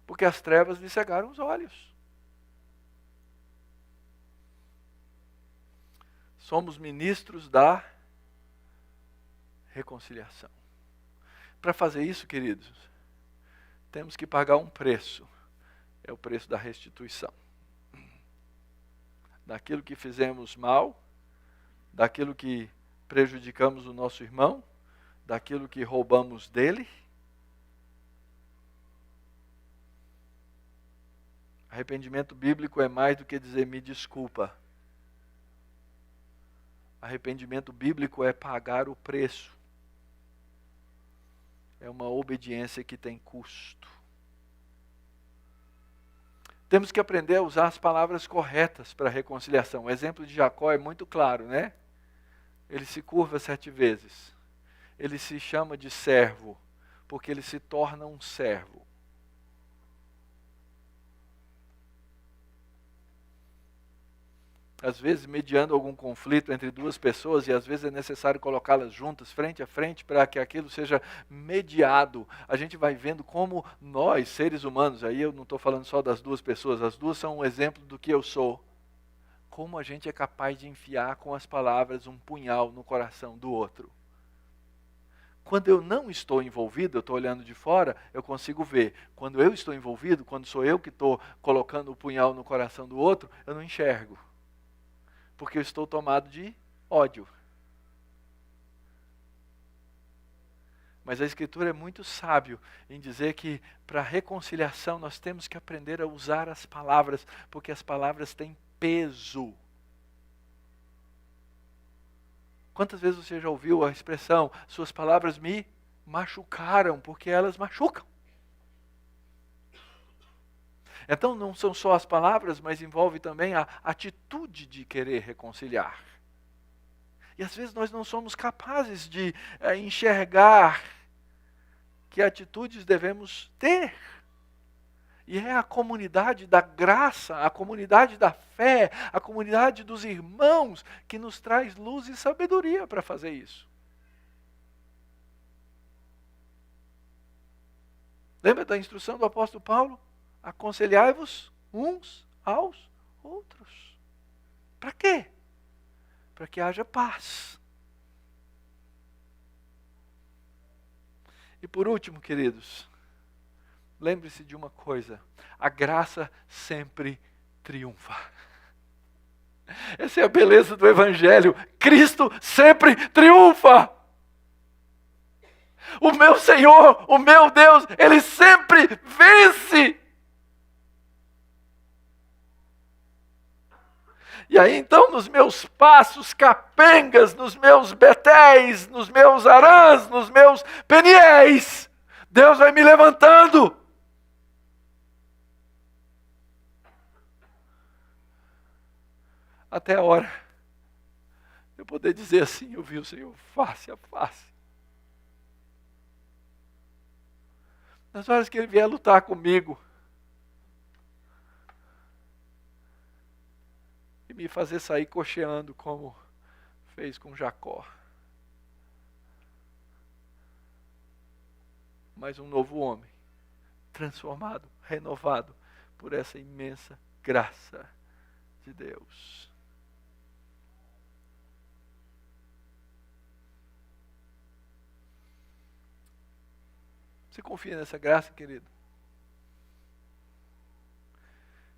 Porque as trevas lhe cegaram os olhos. Somos ministros da reconciliação. Para fazer isso, queridos, temos que pagar um preço. É o preço da restituição. Daquilo que fizemos mal, daquilo que prejudicamos o nosso irmão, daquilo que roubamos dele. Arrependimento bíblico é mais do que dizer me desculpa. Arrependimento bíblico é pagar o preço. É uma obediência que tem custo. Temos que aprender a usar as palavras corretas para a reconciliação. O exemplo de Jacó é muito claro, né? Ele se curva 7 vezes. Ele se chama de servo, porque ele se torna um servo. às vezes mediando algum conflito entre duas pessoas, e às vezes é necessário colocá-las juntas, frente a frente, para que aquilo seja mediado. A gente vai vendo como nós, seres humanos, aí eu não estou falando só das duas pessoas, as duas são um exemplo do que eu sou, como a gente é capaz de enfiar com as palavras um punhal no coração do outro. Quando eu não estou envolvido, eu estou olhando de fora, eu consigo ver. Quando eu estou envolvido, quando sou eu que estou colocando o punhal no coração do outro, eu não enxergo. Porque eu estou tomado de ódio. Mas a Escritura é muito sábio em dizer que para a reconciliação nós temos que aprender a usar as palavras, porque as palavras têm peso. Quantas vezes você já ouviu a expressão, suas palavras me machucaram, porque elas machucam? Então não são só as palavras, mas envolve também a atitude de querer reconciliar. E às vezes nós não somos capazes de enxergar que atitudes devemos ter. E é a comunidade da graça, a comunidade da fé, a comunidade dos irmãos que nos traz luz e sabedoria para fazer isso. Lembra da instrução do apóstolo Paulo? Aconselhai-vos uns aos outros. Para quê? Para que haja paz. E por último, queridos, lembre-se de uma coisa: a graça sempre triunfa. Essa é a beleza do Evangelho. Cristo sempre triunfa. O meu Senhor, o meu Deus, Ele sempre vence. E aí então nos meus passos capengas, nos meus betéis, nos meus arãs, nos meus peniéis, Deus vai me levantando. Até a hora de eu poder dizer assim, eu vi o Senhor face a face. Nas horas que Ele vier lutar comigo, e me fazer sair cocheando como fez com Jacó. Mas um novo homem, transformado, renovado por essa imensa graça de Deus. Você confia nessa graça, querido?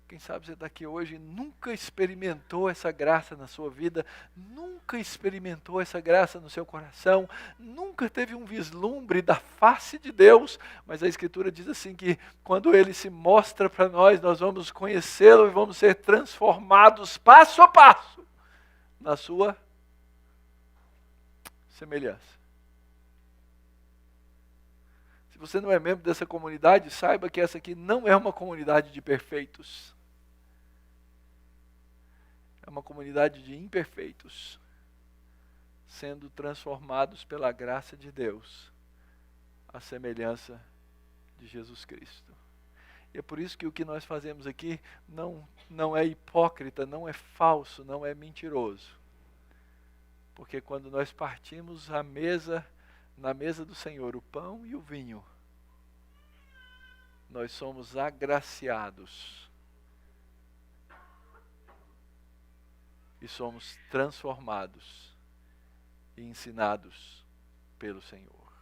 Quem sabe você está aqui hoje e nunca experimentou essa graça na sua vida, nunca experimentou essa graça no seu coração, nunca teve um vislumbre da face de Deus, mas a Escritura diz assim que quando Ele se mostra para nós, nós vamos conhecê-lo e vamos ser transformados passo a passo na sua semelhança. Se você não é membro dessa comunidade, saiba que essa aqui não é uma comunidade de perfeitos. É uma comunidade de imperfeitos, sendo transformados pela graça de Deus, à semelhança de Jesus Cristo. E é por isso que o que nós fazemos aqui não é hipócrita, não é falso, não é mentiroso. Porque quando nós partimos na mesa do Senhor, o pão e o vinho, nós somos agraciados e somos transformados e ensinados pelo Senhor.